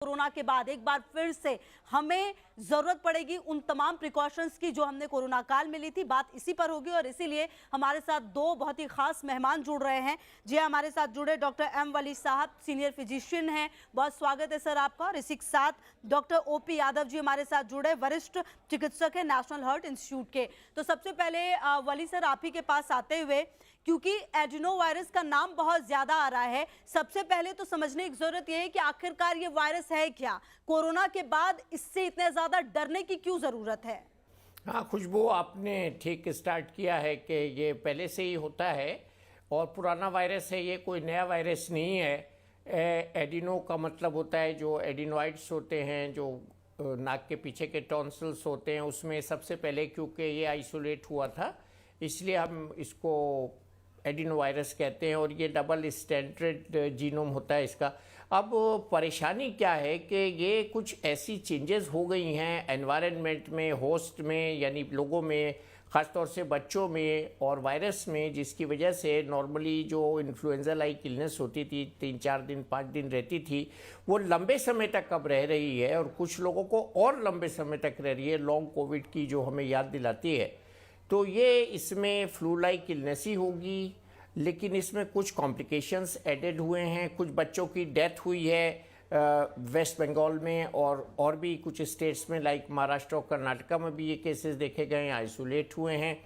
Corona के बाद एक बार फिर से हमें जरूरत पड़ेगी उन तमाम प्रिकॉशंस की जो हमने कोरोना काल में ली थी। बात इसी पर होगी और इसीलिए हमारे साथ दो बहुत ही खास मेहमान जुड़ रहे हैं। जी हमारे साथ जुड़े डॉक्टर एम वली साहब, सीनियर फिजिशियन हैं, बहुत स्वागत है सर आपका। और इसी के साथ डॉक्टर ओपी यादव जी हमारे साथ जुड़े, वरिष्ठ चिकित्सक है नेशनल हार्ट इंस्टीट्यूट के। तो सबसे पहले वली सर आप ही के पास आते हुए, क्योंकि एडिनो वायरस का नाम बहुत ज्यादा आ रहा है, सबसे पहले तो समझने की जरूरत यह है कि आखिरकार ये वायरस है क्या, कोरोना के बाद इससे इतने ज्यादा डरने की क्यों जरूरत है? हाँ खुशबू, आपने ठीक स्टार्ट किया है कि ये पहले से ही होता है और पुराना वायरस है, ये कोई नया वायरस नहीं है। एडिनो का मतलब होता है जो एडिनोइड्स होते हैं, जो नाक के पीछे के टॉन्सिल्स होते हैं, उसमें सबसे पहले क्योंकि ये आइसोलेट हुआ था इसलिए हम इसको एडिनो वायरस कहते हैं और ये डबल स्टैंडर्ड जीनोम होता है इसका। अब परेशानी क्या है कि ये कुछ ऐसी चेंजेस हो गई हैं एनवायरनमेंट में, होस्ट में, यानी लोगों में, ख़ासतौर से बच्चों में और वायरस में, जिसकी वजह से नॉर्मली जो इन्फ्लुएंजा लाइक इलनेस होती थी 3-4 दिन 5 दिन रहती थी, वो लंबे समय तक अब रह रही है और कुछ लोगों को और लंबे समय तक रह रही है, लॉन्ग कोविड की जो हमें याद दिलाती है। तो ये इसमें फ्लू लाइक इलनेस ही होगी, लेकिन इसमें कुछ कॉम्प्लिकेशंस एडेड हुए हैं। कुछ बच्चों की डेथ हुई है वेस्ट बंगाल में और भी कुछ स्टेट्स में, लाइक महाराष्ट्र और कर्नाटका में भी ये केसेस देखे गए हैं, आइसोलेट हुए हैं।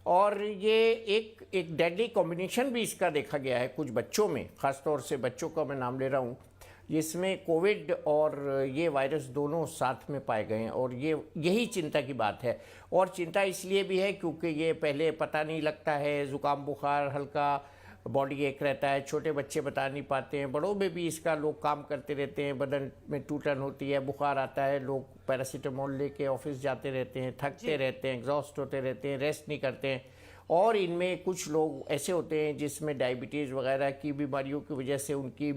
और ये एक डेडली कॉम्बिनेशन भी इसका देखा गया है कुछ बच्चों में, ख़ासतौर से बच्चों का मैं नाम ले रहा हूँ, जिसमें कोविड और ये वायरस दोनों साथ में पाए गए हैं। और यही चिंता की बात है। और चिंता इसलिए भी है क्योंकि ये पहले पता नहीं लगता है, ज़ुकाम बुखार, हल्का बॉडी एक रहता है, छोटे बच्चे बता नहीं पाते हैं, बड़ों में भी इसका लोग काम करते रहते हैं, बदन में टूटन होती है, बुखार आता है, लोग पैरासीटामोल लेके ऑफिस जाते रहते हैं, थकते रहते हैं, एग्जॉस्ट होते रहते हैं, रेस्ट नहीं करते हैं। और इनमें कुछ लोग ऐसे होते हैं जिसमें डायबिटीज़ वगैरह की बीमारियों की वजह से उनकी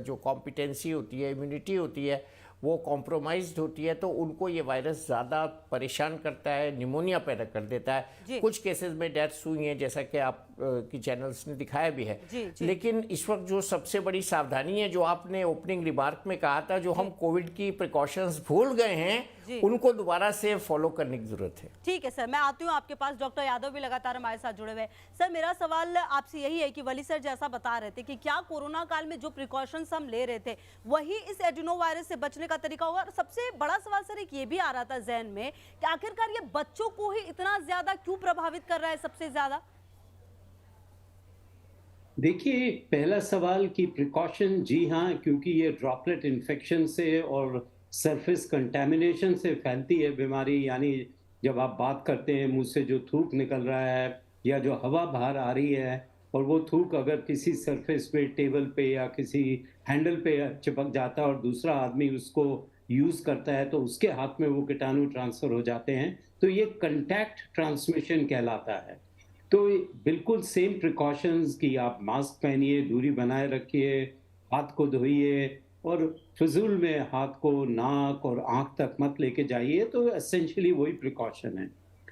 जो कॉम्पिटेंसी होती है, इम्यूनिटी होती है, वो कॉम्प्रोमाइज्ड होती है, तो उनको ये वायरस ज़्यादा परेशान करता है, निमोनिया पैदा कर देता है। कुछ केसेस में डेथ्स हुई हैं, जैसा कि आप की चैनल्स ने दिखाया भी है। लेकिन इस वक्त जो सबसे बड़ी सावधानी है, जो आपने ओपनिंग रिमार्क में कहा था, जो हम कोविड की प्रिकॉशंस भूल गए हैं, उनको दोबारा से फॉलो करने की जरूरत है। ठीक है सर, मैं आती हूँ आपके पास। डॉक्टर यादव भी लगातार हमारे साथ जुड़े हुए हैं। सर मेरा सवाल आपसे यही है कि वली सर जैसा बता रहे थे कि क्या कोरोना काल में जो प्रिकॉशंस हम ले रहे थे वही इस एडिनो वायरस से बचने का तरीका होगा? और सबसे बड़ा सवाल सर एक ये भी आ रहा था जहन में कि आखिरकार ये बच्चों को ही इतना ज्यादा क्यों प्रभावित कर रहा है सबसे ज्यादा? देखिए, पहला सवाल कि प्रिकॉशन, जी हाँ, क्योंकि ये ड्रॉपलेट इन्फेक्शन से और सरफेस कंटेमिनेशन से फैलती है बीमारी। यानी जब आप बात करते हैं, मुंह से जो थूक निकल रहा है या जो हवा बाहर आ रही है, और वो थूक अगर किसी सरफेस पे, टेबल पे या किसी हैंडल पे चिपक जाता है और दूसरा आदमी उसको यूज करता है, तो उसके हाथ में वो कीटाणु ट्रांसफर हो जाते हैं, तो ये कंटैक्ट ट्रांसमिशन कहलाता है। तो बिल्कुल सेम प्रिकॉशंस कि आप मास्क पहनिए, दूरी बनाए रखिए, हाथ को धोइए और फिजूल में हाथ को नाक और आंख तक मत लेके जाइए, तो एसेंशियली वही प्रिकॉशन है।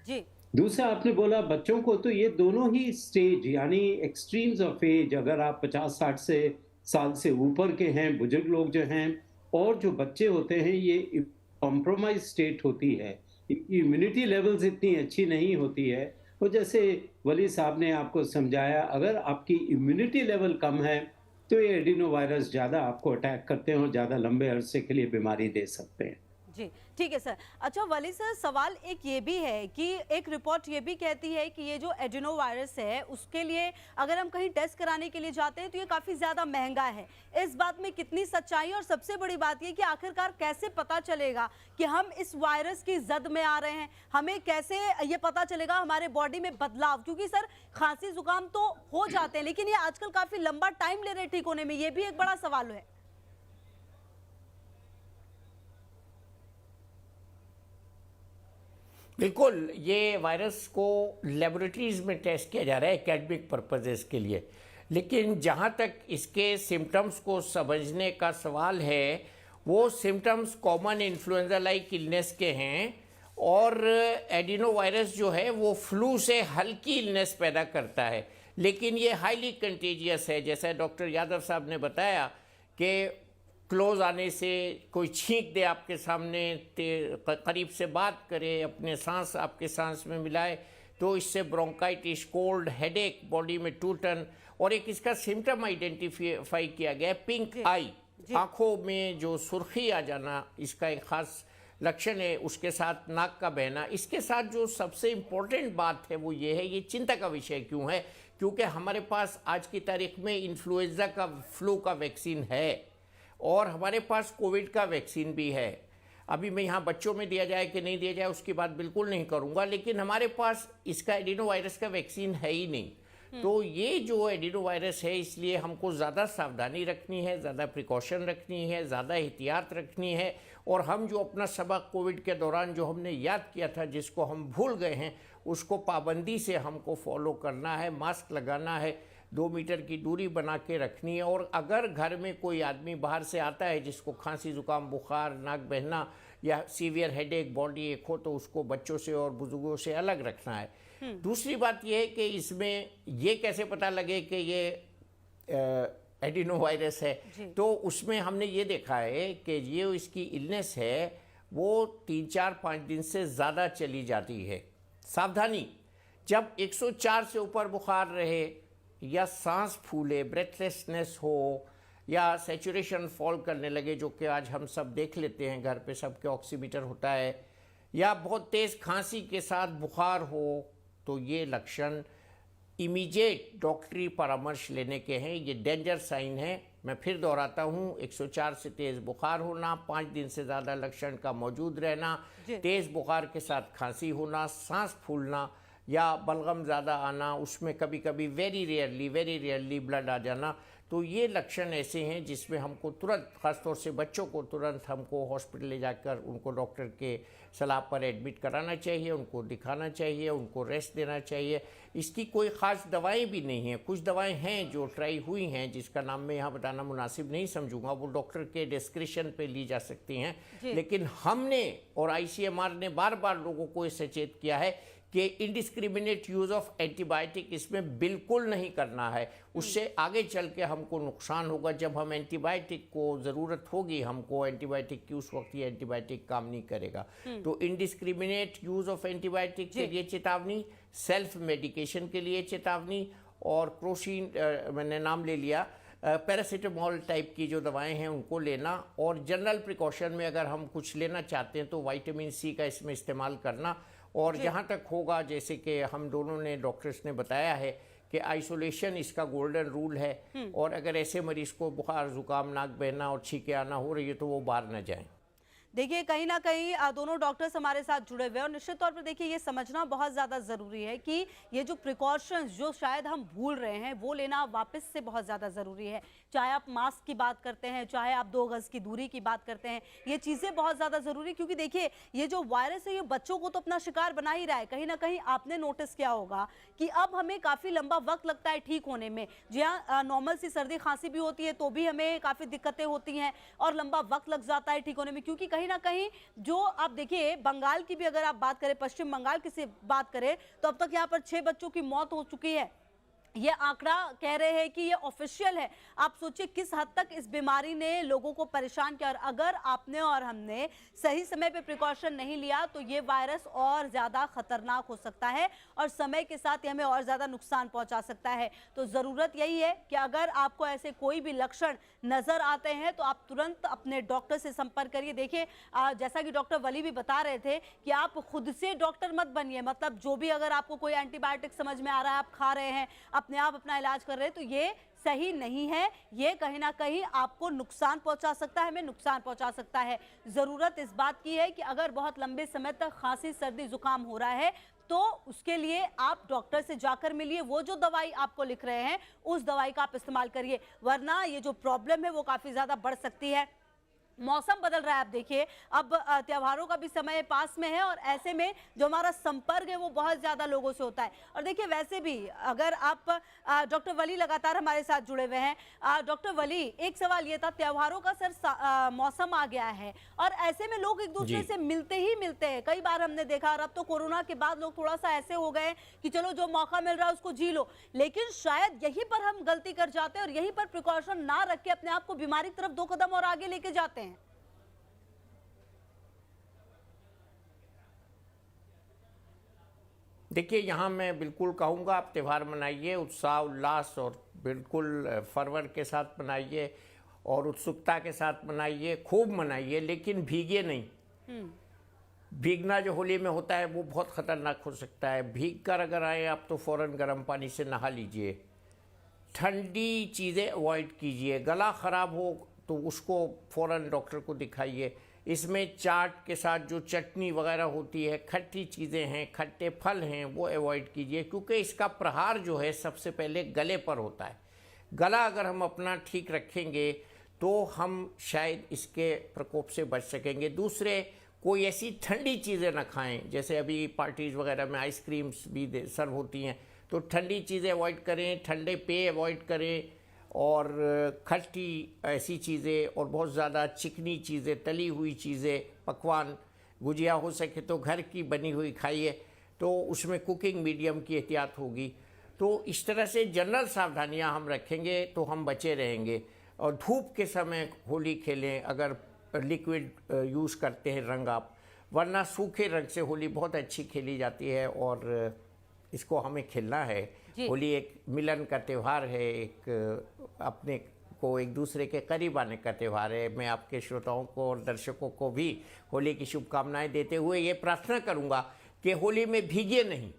जी। दूसरा आपने बोला बच्चों को, तो ये दोनों ही स्टेज यानी एक्सट्रीम्स ऑफ एज, अगर आप 50-60 साल से ऊपर के हैं, बुजुर्ग लोग जो हैं, और जो बच्चे होते हैं, ये कॉम्प्रोमाइज स्टेट होती है, इम्यूनिटी लेवल्स इतनी अच्छी नहीं होती है। और जैसे वली साहब ने आपको समझाया, अगर आपकी इम्यूनिटी लेवल कम है तो ये एडिनो वायरस ज़्यादा आपको अटैक करते हैं और ज़्यादा लंबे अरसे के लिए बीमारी दे सकते हैं। जी ठीक है सर। अच्छा वली सर, सवाल एक ये भी है कि एक रिपोर्ट ये भी कहती है कि ये जो एडिनो वायरस है उसके लिए अगर हम कहीं टेस्ट कराने के लिए जाते हैं तो ये काफ़ी ज़्यादा महंगा है। इस बात में कितनी सच्चाई है? और सबसे बड़ी बात ये कि आखिरकार कैसे पता चलेगा कि हम इस वायरस की जद में आ रहे हैं? हमें कैसे ये पता चलेगा हमारे बॉडी में बदलाव? क्योंकि सर खांसी जुकाम तो हो जाते हैं लेकिन ये आजकल काफ़ी लंबा टाइम ले रहे ठीक होने में, ये भी एक बड़ा सवाल है। बिल्कुल, ये वायरस को लेबोरेटरीज में टेस्ट किया जा रहा है एकेडमिक पर्पजेस के लिए, लेकिन जहाँ तक इसके सिम्टम्स को समझने का सवाल है, वो symptoms common influenza like illness के हैं। और एडिनो वायरस जो है वो फ्लू से हल्की इलनेस पैदा करता है, लेकिन ये हाईली कंटेजियस है। जैसा डॉक्टर यादव साहब ने बताया कि क्लोज आने से, कोई छींक दे आपके सामने, करीब से बात करे, अपने सांस आपके सांस में मिलाए, तो इससे ब्रोंकाइटिस, कोल्ड, हेडेक, बॉडी में टूटन, और एक इसका सिम्टम आइडेंटिफाई किया गया है पिंक आई, आंखों में जो सुर्खी आ जाना, इसका एक खास लक्षण है। उसके साथ नाक का बहना। इसके साथ जो सबसे इम्पोर्टेंट बात है वो ये है, ये चिंता का विषय क्यों है, क्योंकि हमारे पास आज की तारीख में इन्फ्लुएंजा का, फ्लू का वैक्सीन है और हमारे पास कोविड का वैक्सीन भी है। अभी मैं यहाँ बच्चों में दिया जाए कि नहीं दिया जाए उसकी बात बिल्कुल नहीं करूँगा, लेकिन हमारे पास इसका एडिनो वायरस का वैक्सीन है ही नहीं। तो ये जो एडिनो वायरस है, इसलिए हमको ज़्यादा सावधानी रखनी है, ज़्यादा प्रिकॉशन रखनी है, ज़्यादा एहतियात रखनी है। और हम जो अपना सबक कोविड के दौरान जो हमने याद किया था, जिसको हम भूल गए हैं, उसको पाबंदी से हमको फॉलो करना है। मास्क लगाना है, 2 मीटर की दूरी बना के रखनी है। और अगर घर में कोई आदमी बाहर से आता है जिसको खांसी, जुकाम, बुखार, नाक बहना या सीवियर हेडेक, बॉडी एक हो, तो उसको बच्चों से और बुजुर्गों से अलग रखना है। दूसरी बात यह है कि इसमें ये कैसे पता लगे कि ये एडिनो वायरस है, तो उसमें हमने ये देखा है कि ये इसकी इलनेस है वो 3, 4, 5 दिन से ज़्यादा चली जाती है। सावधानी, जब 104 से ऊपर बुखार रहे या सांस फूले, ब्रेथलेसनेस हो या सैचुरेशन फॉल करने लगे, जो कि आज हम सब देख लेते हैं, घर पे सबके ऑक्सीमीटर होता है, या बहुत तेज़ खांसी के साथ बुखार हो, तो ये लक्षण इमीडिएट डॉक्टरी परामर्श लेने के हैं। ये डेंजर साइन है। मैं फिर दोहराता हूँ, 104 से तेज़ बुखार होना, 5 दिन से ज़्यादा लक्षण का मौजूद रहना, तेज़ बुखार के साथ खांसी होना, सांस फूलना या बलगम ज़्यादा आना, उसमें कभी कभी वेरी रेयरली ब्लड आ जाना, तो ये लक्षण ऐसे हैं जिसमें हमको तुरंत, ख़ासतौर से बच्चों को तुरंत हमको हॉस्पिटल ले जाकर उनको डॉक्टर के सलाह पर एडमिट कराना चाहिए, उनको दिखाना चाहिए, उनको रेस्ट देना चाहिए। इसकी कोई ख़ास दवाएं भी नहीं हैं। कुछ दवाएं हैं जो ट्राई हुई हैं, जिसका नाम मैं यहाँ बताना मुनासिब नहीं समझूंगा, वो डॉक्टर के डिस्क्रिप्शन पे ली जा सकती हैं। लेकिन हमने और ICMR ने बार बार लोगों को ये सचेत किया है कि इंडिस्क्रिमिनेट यूज़ ऑफ एंटीबायोटिक इसमें बिल्कुल नहीं करना है। उससे आगे चल के हमको नुकसान होगा। जब हम एंटीबायोटिक को ज़रूरत होगी हमको एंटीबायोटिक की, उस वक्त ये एंटीबायोटिक काम नहीं करेगा। तो इंडिस्क्रिमिनेट यूज़ ऑफ एंटीबायोटिक के लिए चेतावनी, सेल्फ मेडिकेशन के लिए चेतावनी, और क्रोसिन मैंने नाम ले लिया, पैरासीटामोल टाइप की जो दवाएं हैं उनको लेना, और जनरल प्रिकॉशन में अगर हम कुछ लेना चाहते हैं तो विटामिन C का इसमें इस्तेमाल करना। और जहाँ तक होगा, जैसे कि हम दोनों ने, डॉक्टर्स ने बताया है कि आइसोलेशन इसका गोल्डन रूल है, और अगर ऐसे मरीज को बुखार, जुकाम, नाक बहना और छींके आना हो रही है तो वो बाहर न जाएं। देखिए, कहीं ना कहीं दोनों डॉक्टर्स हमारे साथ जुड़े हुए हैं, और निश्चित तौर पर देखिए ये समझना बहुत ज़्यादा ज़रूरी है कि ये जो प्रिकॉशंस जो शायद हम भूल रहे हैं वो लेना वापस से बहुत ज़्यादा ज़रूरी है। चाहे आप मास्क की बात करते हैं, चाहे आप 2 गज़ की दूरी की बात करते हैं, ये चीज़ें बहुत ज़्यादा ज़रूरी, क्योंकि देखिए ये जो वायरस है ये बच्चों को तो अपना शिकार बना ही रहा है। कहीं ना कहीं आपने नोटिस किया होगा कि अब हमें काफ़ी लंबा वक्त लगता है ठीक होने में। जी हाँ, नॉर्मल सी सर्दी खांसी भी होती है तो भी हमें काफ़ी दिक्कतें होती हैं और लंबा वक्त लग जाता है ठीक होने में, क्योंकि कहीं ना कहीं जो आप देखिए बंगाल की भी अगर आप बात करें, पश्चिम बंगाल की से बात करें, तो अब तक यहाँ पर 6 बच्चों की मौत हो चुकी है। ये आंकड़ा कह रहे हैं कि ये ऑफिशियल है। आप सोचिए किस हद तक इस बीमारी ने लोगों को परेशान किया, और अगर आपने और हमने सही समय पे प्रिकॉशन नहीं लिया तो ये वायरस और ज़्यादा खतरनाक हो सकता है और समय के साथ ये हमें और ज़्यादा नुकसान पहुंचा सकता है। तो ज़रूरत यही है कि अगर आपको ऐसे कोई भी लक्षण नज़र आते हैं तो आप तुरंत अपने डॉक्टर से संपर्क करिए। देखिए, जैसा कि डॉक्टर वली भी बता रहे थे कि आप खुद से डॉक्टर मत बनिए, मतलब जो भी अगर आपको कोई एंटीबायोटिक समझ में आ रहा है, आप खा रहे हैं, अपने आप अपना इलाज कर रहे हैं, तो ये सही नहीं है। ये कहीं ना कहीं आपको नुकसान पहुंचा सकता है, हमें नुकसान पहुंचा सकता है। ज़रूरत इस बात की है कि अगर बहुत लंबे समय तक खांसी, सर्दी, जुकाम हो रहा है तो उसके लिए आप डॉक्टर से जाकर मिलिए। वो जो दवाई आपको लिख रहे हैं उस दवाई का आप इस्तेमाल करिए, वरना ये जो प्रॉब्लम है वो काफ़ी ज़्यादा बढ़ सकती है। मौसम बदल रहा है। आप देखिए, अब त्योहारों का भी समय पास में है और ऐसे में जो हमारा संपर्क है वो बहुत ज़्यादा लोगों से होता है। और देखिए, वैसे भी अगर आप डॉक्टर वली लगातार हमारे साथ जुड़े हुए हैं। डॉक्टर वली, एक सवाल ये था, त्योहारों का मौसम आ गया है और ऐसे में लोग एक दूसरे जी। से मिलते ही मिलते हैं। कई बार हमने देखा, और अब तो कोरोना के बाद लोग थोड़ा सा ऐसे हो गए कि चलो जो मौका मिल रहा है उसको जी लो, लेकिन शायद यहीं पर हम गलती कर जाते हैं और यहीं पर प्रिकॉशन ना रख के अपने आप को बीमारी की तरफ 2 कदम और आगे लेके जाते हैं। देखिए, यहाँ मैं बिल्कुल कहूँगा आप त्यौहार मनाइए, उत्साह उल्लास और बिल्कुल फरवर के साथ मनाइए और उत्सुकता के साथ मनाइए, खूब मनाइए, लेकिन भीगे नहीं। भीगना जो होली में होता है वो बहुत ख़तरनाक हो सकता है। भीग कर अगर आए आप तो फ़ौरन गर्म पानी से नहा लीजिए, ठंडी चीज़ें अवॉइड कीजिए, गला ख़राब हो तो उसको फ़ौरन डॉक्टर को दिखाइए। इसमें चाट के साथ जो चटनी वगैरह होती है, खट्टी चीज़ें हैं, खट्टे फल हैं, वो अवॉइड कीजिए, क्योंकि इसका प्रहार जो है सबसे पहले गले पर होता है। गला अगर हम अपना ठीक रखेंगे तो हम शायद इसके प्रकोप से बच सकेंगे। दूसरे, कोई ऐसी ठंडी चीज़ें ना खाएं, जैसे अभी पार्टीज़ वगैरह में आइसक्रीम्स भी सर्व होती हैं, तो ठंडी चीज़ें अवॉइड करें, ठंडे पेय अवॉइड करें और खट्टी ऐसी चीज़ें और बहुत ज़्यादा चिकनी चीज़ें, तली हुई चीज़ें, पकवान, गुजिया हो सके तो घर की बनी हुई खाइए, तो उसमें कुकिंग मीडियम की एहतियात होगी। तो इस तरह से जनरल सावधानियां हम रखेंगे तो हम बचे रहेंगे। और धूप के समय होली खेलें अगर लिक्विड यूज़ करते हैं रंग आप, वरना सूखे रंग से होली बहुत अच्छी खेली जाती है और इसको हमें खेलना है। होली एक मिलन का त्यौहार है, एक अपने को एक दूसरे के करीब आने का त्यौहार है। मैं आपके श्रोताओं को और दर्शकों को भी होली की शुभकामनाएं देते हुए ये प्रार्थना करूंगा कि होली में भीगे नहीं।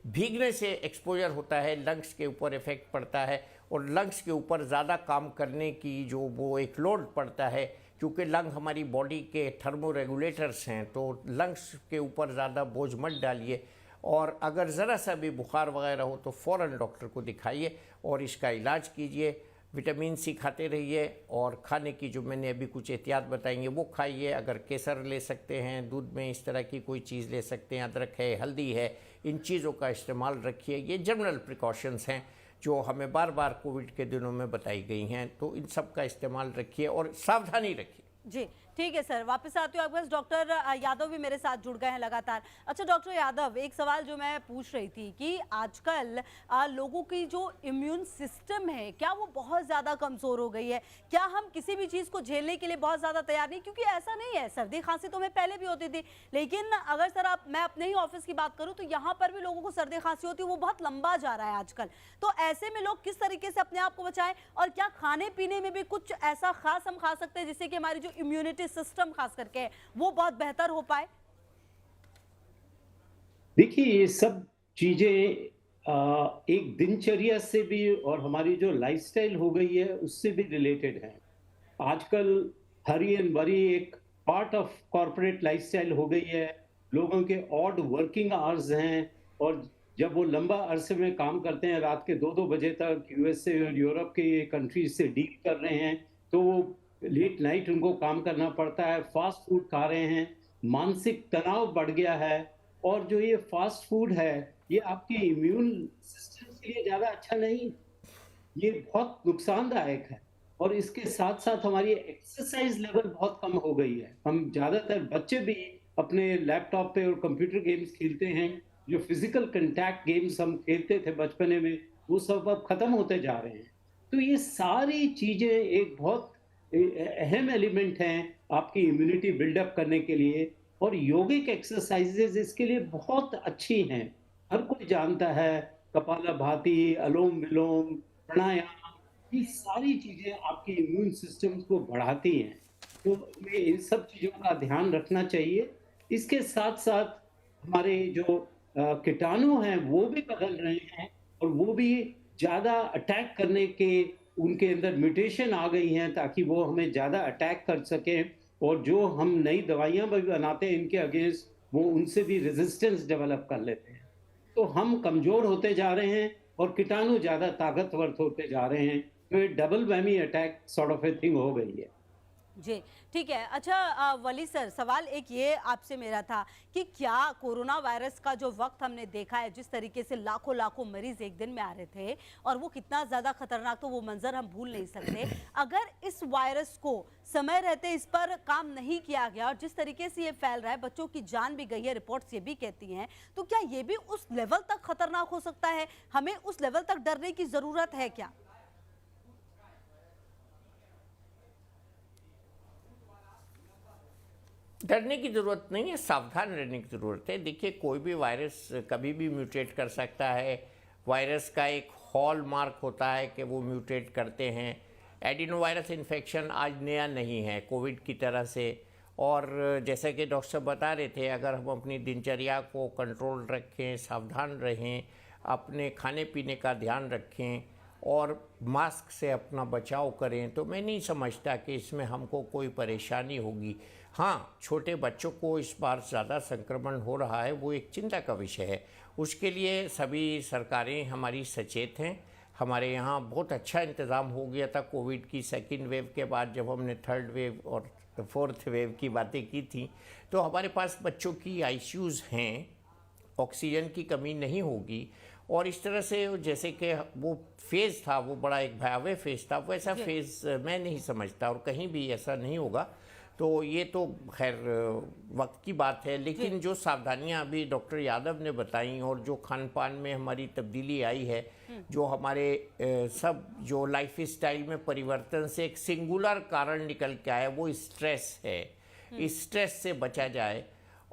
भीगने से एक्सपोजर होता है, लंग्स के ऊपर इफेक्ट पड़ता है और लंग्स के ऊपर ज़्यादा काम करने की जो वो एक लोड पड़ता है, क्योंकि लंग हमारी बॉडी के थर्मो रेगुलेटर्स हैं, तो लंग्स के ऊपर ज़्यादा बोझ मत डालिए। और अगर ज़रा सा भी बुखार वगैरह हो तो फ़ौरन डॉक्टर को दिखाइए और इसका इलाज कीजिए। विटामिन सी खाते रहिए और खाने की जो मैंने अभी कुछ एहतियात बताएंगे वो खाइए। अगर केसर ले सकते हैं, दूध में इस तरह की कोई चीज़ ले सकते हैं, अदरक है, हल्दी है, इन चीज़ों का इस्तेमाल रखिए। ये जनरल प्रिकॉशंस हैं जो हमें बार बार कोविड के दिनों में बताई गई हैं, तो इन सब का इस्तेमाल रखिए और सावधानी रखिए। जी ठीक है सर, वापस आती हूँ आपके पास। डॉक्टर यादव भी मेरे साथ जुड़ गए हैं लगातार। अच्छा डॉक्टर यादव, एक सवाल जो मैं पूछ रही थी कि आजकल लोगों की जो इम्यून सिस्टम है क्या वो बहुत ज़्यादा कमज़ोर हो गई है? क्या हम किसी भी चीज़ को झेलने के लिए बहुत ज़्यादा तैयार नहीं? क्योंकि ऐसा नहीं है, सर्दी खांसी तो हमें पहले भी होती थी, लेकिन अगर सर मैं अपने ही ऑफिस की बात करूँ तो यहाँ पर भी लोगों को सर्दी खांसी होती है, वो बहुत लंबा जा रहा है आजकल। तो ऐसे में लोग किस तरीके से अपने आप को बचाएं और क्या खाने पीने में भी कुछ ऐसा खास हम खा सकते हैं जिससे कि हमारी जो इम्यूनिटी सिस्टम खास करके वो बहुत बेहतर हो पाए? देखिए, ये सब चीजें एक दिनचर्या से भी और हमारी जो लाइफस्टाइल हो गई है उससे भी रिलेटेड है। आजकल हरी एंड वरी एक पार्ट ऑफ कॉर्पोरेट लाइफस्टाइल हो गई है। लोगों के ऑड वर्किंग आवर्स हैं और जब वो लंबा अरसे में काम करते हैं, रात के 2-2 बजे तक यूएसए और यूरोप के कंट्रीज से डील कर रहे हैं, तो वो लेट नाइट उनको काम करना पड़ता है, फास्ट फूड खा रहे हैं, मानसिक तनाव बढ़ गया है। और जो ये फास्ट फूड है ये आपके इम्यून सिस्टम के लिए ज़्यादा अच्छा नहीं, ये बहुत नुकसानदायक है। और इसके साथ साथ हमारी एक्सरसाइज लेवल बहुत कम हो गई है। हम ज़्यादातर बच्चे भी अपने लैपटॉप पे और कंप्यूटर गेम्स खेलते हैं। जो फिजिकल कंटैक्ट गेम्स हम खेलते थे बचपने में, वो सब अब खत्म होते जा रहे हैं। तो ये सारी चीज़ें एक बहुत अहम एलिमेंट हैं आपकी इम्यूनिटी बिल्डअप करने के लिए। और योगिक एक्सरसाइजेज इसके लिए बहुत अच्छी हैं, हर कोई जानता है। कपालभाति, अनुलोम विलोम, प्राणायाम, ये सारी चीजें आपके इम्यून सिस्टम को बढ़ाती हैं। तो हमें इन सब चीजों का ध्यान रखना चाहिए। इसके साथ साथ हमारे जो कीटाणु हैं वो भी बदल रहे हैं और वो भी ज्यादा अटैक करने के उनके अंदर म्यूटेशन आ गई हैं ताकि वो हमें ज्यादा अटैक कर सकें। और जो हम नई दवाइयां भी बनाते हैं इनके अगेंस्ट, वो उनसे भी रेजिस्टेंस डेवलप कर लेते हैं। तो हम कमजोर होते जा रहे हैं और कीटाणु ज्यादा ताकतवर होते जा रहे हैं। तो ये double whammy attack sort of a thing हो गई है। जी, ठीक है। अच्छा वली सर, सवाल एक ये आपसे मेरा था कि क्या कोरोना वायरस का जो वक्त हमने देखा है, जिस तरीके से लाखों लाखों मरीज एक दिन में आ रहे थे और वो कितना ज़्यादा खतरनाक, तो वो मंजर हम भूल नहीं सकते। अगर इस वायरस को समय रहते इस पर काम नहीं किया गया और जिस तरीके से ये फैल रहा है, बच्चों की जान भी गई है, रिपोर्ट्स ये भी कहती हैं, तो क्या ये भी उस लेवल तक खतरनाक हो सकता है? हमें उस लेवल तक डरने की ज़रूरत है क्या? डरने की ज़रूरत नहीं है, सावधान रहने की ज़रूरत है। देखिए, कोई भी वायरस कभी भी म्यूटेट कर सकता है। वायरस का एक हॉल मार्क होता है कि वो म्यूटेट करते हैं। एडिनो वायरस इन्फेक्शन आज नया नहीं है कोविड की तरह से। और जैसा कि डॉक्टर साहब बता रहे थे, अगर हम अपनी दिनचर्या को कंट्रोल रखें, सावधान रहें, अपने खाने पीने का ध्यान रखें और मास्क से अपना बचाव करें, तो मैं नहीं समझता कि इसमें हमको कोई परेशानी होगी। हाँ, छोटे बच्चों को इस बार ज़्यादा संक्रमण हो रहा है, वो एक चिंता का विषय है। उसके लिए सभी सरकारें हमारी सचेत हैं। हमारे यहाँ बहुत अच्छा इंतज़ाम हो गया था कोविड की सेकेंड वेव के बाद, जब हमने थर्ड वेव और फोर्थ वेव की बातें की थी। तो हमारे पास बच्चों की आईसीयूज़ हैं, ऑक्सीजन की कमी नहीं होगी। और इस तरह से जैसे कि वो फेज़ था, वो बड़ा एक भयावह फेज़ था, वैसा फेज़ मैं नहीं समझता और कहीं भी ऐसा नहीं होगा। तो ये तो खैर वक्त की बात है, लेकिन जो सावधानियां अभी डॉक्टर यादव ने बताई और जो खान पान में हमारी तब्दीली आई है, जो हमारे सब जो लाइफ स्टाइल में परिवर्तन से एक सिंगुलर कारण निकल के आया, वो स्ट्रेस है। इस स्ट्रेस से बचा जाए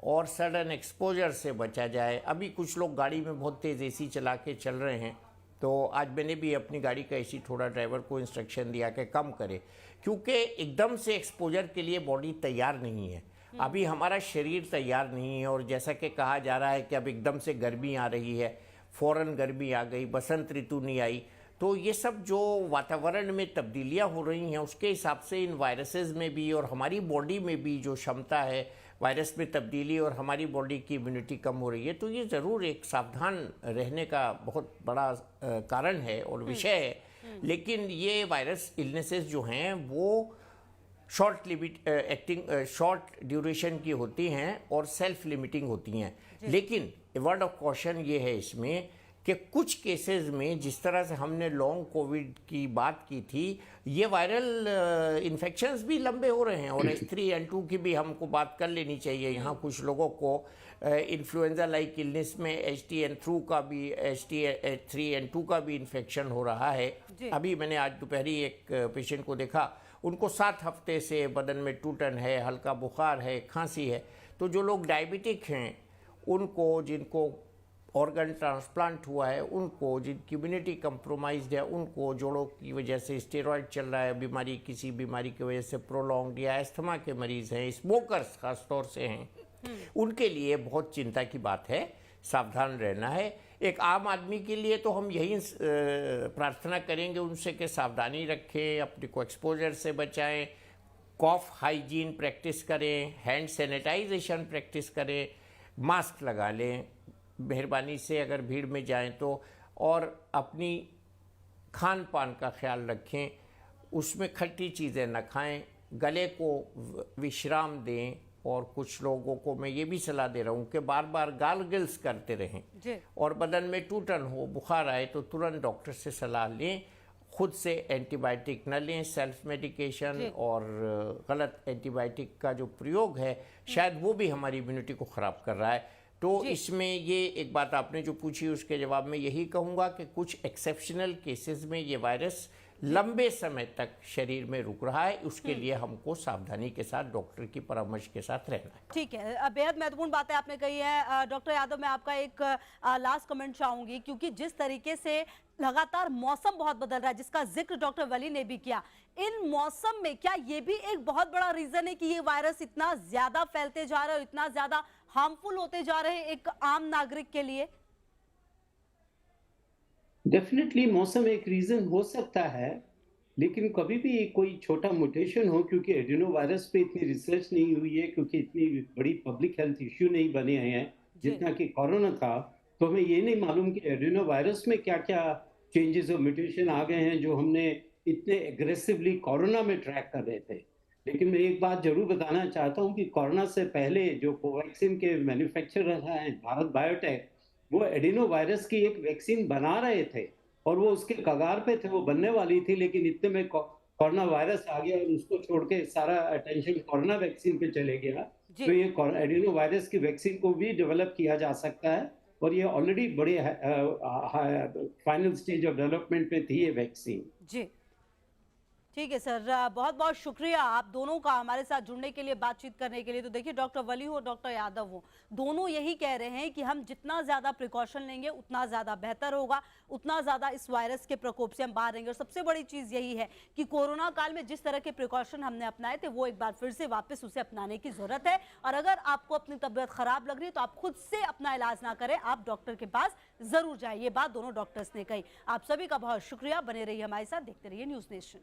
और सडन एक्सपोजर से बचा जाए। अभी कुछ लोग गाड़ी में बहुत तेज़ एसी चला के चल रहे हैं, तो आज मैंने भी अपनी गाड़ी का एसी थोड़ा ड्राइवर को इंस्ट्रक्शन दिया कि कम करे, क्योंकि एकदम से एक्सपोजर के लिए बॉडी तैयार नहीं है। अभी हमारा शरीर तैयार नहीं है। और जैसा कि कहा जा रहा है कि अब एकदम से गर्मी आ रही है, फ़ौरन गर्मी आ गई, बसंत ऋतु नहीं आई, तो ये सब जो वातावरण में तब्दीलियां हो रही हैं, उसके हिसाब से इन वायरसेस में भी और हमारी बॉडी में भी जो क्षमता है वायरस में तब्दीली और हमारी बॉडी की इम्यूनिटी कम हो रही है। तो ये ज़रूर एक सावधान रहने का बहुत बड़ा कारण है और विषय है। लेकिन ये वायरस इलनेसेस जो हैं वो short limit acting short duration की होती हैं और सेल्फ लिमिटिंग होती हैं। लेकिन वर्ड ऑफ कॉशन ये है इसमें कि कुछ केसेस में, जिस तरह से हमने लॉन्ग कोविड की बात की थी, ये वायरल इन्फेक्शंस भी लंबे हो रहे हैं। और H3N2 की भी हमको बात कर लेनी चाहिए। यहाँ कुछ लोगों को इन्फ्लुएंजा लाइक इलनेस में H3N2 का भी इन्फेक्शन हो रहा है। अभी मैंने आज दोपहरी एक पेशेंट को देखा, उनको 7 हफ्ते से बदन में टूटन है, हल्का बुखार है, खांसी है। तो जो लोग डायबिटिक हैं, उनको, जिनको ऑर्गन ट्रांसप्लांट हुआ है, उनको, जिनकी इम्यूनिटी कंप्रोमाइज्ड है, उनको, जोड़ों की वजह से स्टेरॉयड चल रहा है, बीमारी, किसी बीमारी की वजह से प्रोलॉन्ग, या अस्थमा के मरीज़ हैं, स्मोकर्स खास तौर से हैं, उनके लिए बहुत चिंता की बात है, सावधान रहना है। एक आम आदमी के लिए तो हम यही प्रार्थना करेंगे उनसे कि सावधानी रखें, अपने को एक्सपोजर से बचाएं, कॉफ हाइजीन प्रैक्टिस करें, हैंड सैनिटाइजेशन प्रैक्टिस करें, मास्क लगा लें मेहरबानी से अगर भीड़ में जाएं तो, और अपनी खान पान का ख्याल रखें, उसमें खट्टी चीज़ें न खाएं, गले को विश्राम दें। और कुछ लोगों को मैं ये भी सलाह दे रहा हूँ कि बार बार गार्गल्स करते रहें। और बदन में टूटन हो, बुखार आए तो तुरंत डॉक्टर से सलाह लें। खुद से एंटीबायोटिक न लें, सेल्फ मेडिकेशन और गलत एंटीबायोटिक का जो प्रयोग है, शायद वो भी हमारी इम्यूनिटी को ख़राब कर रहा है। तो इसमें ये एक बात आपने जो पूछी, उसके जवाब में यही कहूँगा कि कुछ एक्सेप्शनल केसेस में ये वायरस लंबे समय तक शरीर में रुक रहा है। उसके लिए हमको सावधानी के साथ, डॉक्टर की परामर्श के साथ रहना है। ठीक है, बेहद महत्वपूर्ण बातें आपने कही है। डॉक्टर यादव, मैं आपका एक लास्ट कमेंट चाहूंगी, क्योंकि जिस तरीके से लगातार मौसम बहुत बदल रहा है, जिसका जिक्र डॉक्टर वली ने भी किया, इन मौसम में क्या ये भी एक बहुत बड़ा रीजन है कि ये वायरस इतना ज्यादा फैलते जा रहा है और इतना ज्यादा हार्मफुल होते जा रहे हैं एक आम नागरिक के लिए? डेफिनेटली मौसम एक रीजन हो सकता है, लेकिन कभी भी कोई छोटा म्यूटेशन हो, क्योंकि एडिनो वायरस पे इतनी रिसर्च नहीं हुई है, क्योंकि इतनी बड़ी पब्लिक हेल्थ इश्यू नहीं बने हैं जितना कि कोरोना था, तो हमें ये नहीं मालूम कि एडिनो वायरस में क्या क्या चेंजेस और म्यूटेशन आ गए हैं जो हमने इतने एग्रेसिवली कोरोना में ट्रैक कर रहे थे। लेकिन मैं एक बात जरूर बताना चाहता हूं कि कोरोना से पहले जो कोवैक्सीन के मैन्युफैक्चरर हैं भारत बायोटेक, वो एडिनो वायरस की एक वैक्सीन बना रहे थे और वो उसके कगार पे थे, वो बनने वाली थी, लेकिन इतने में कोरोना वायरस आ गया और उसको छोड़ के सारा अटेंशन कोरोना वैक्सीन पे चले गया। जी तो ये एडिनो वायरस की वैक्सीन को भी डेवलप किया जा सकता है और ये ऑलरेडी बड़े फाइनल स्टेज ऑफ डेवलपमेंट पे थी ये वैक्सीन। जी ठीक है सर, बहुत बहुत शुक्रिया आप दोनों का हमारे साथ जुड़ने के लिए, बातचीत करने के लिए। तो देखिए, डॉक्टर वली हो, डॉक्टर यादव हो, दोनों यही कह रहे हैं कि हम जितना ज़्यादा प्रिकॉशन लेंगे उतना ज़्यादा बेहतर होगा, उतना ज़्यादा इस वायरस के प्रकोप से हम बाहर रहेंगे। और सबसे बड़ी चीज़ यही है कि कोरोना काल में जिस तरह के प्रिकॉशन हमने अपनाए थे, वो एक बार फिर से वापस उसे अपनाने की ज़रूरत है। और अगर आपको अपनी तबीयत ख़राब लग रही है तो आप खुद से अपना इलाज ना करें, आप डॉक्टर के पास ज़रूर जाइए। ये बात दोनों डॉक्टर्स ने कही। आप सभी का बहुत शुक्रिया, बने रहिए हमारे साथ, देखते रहिए न्यूज़ नेशन।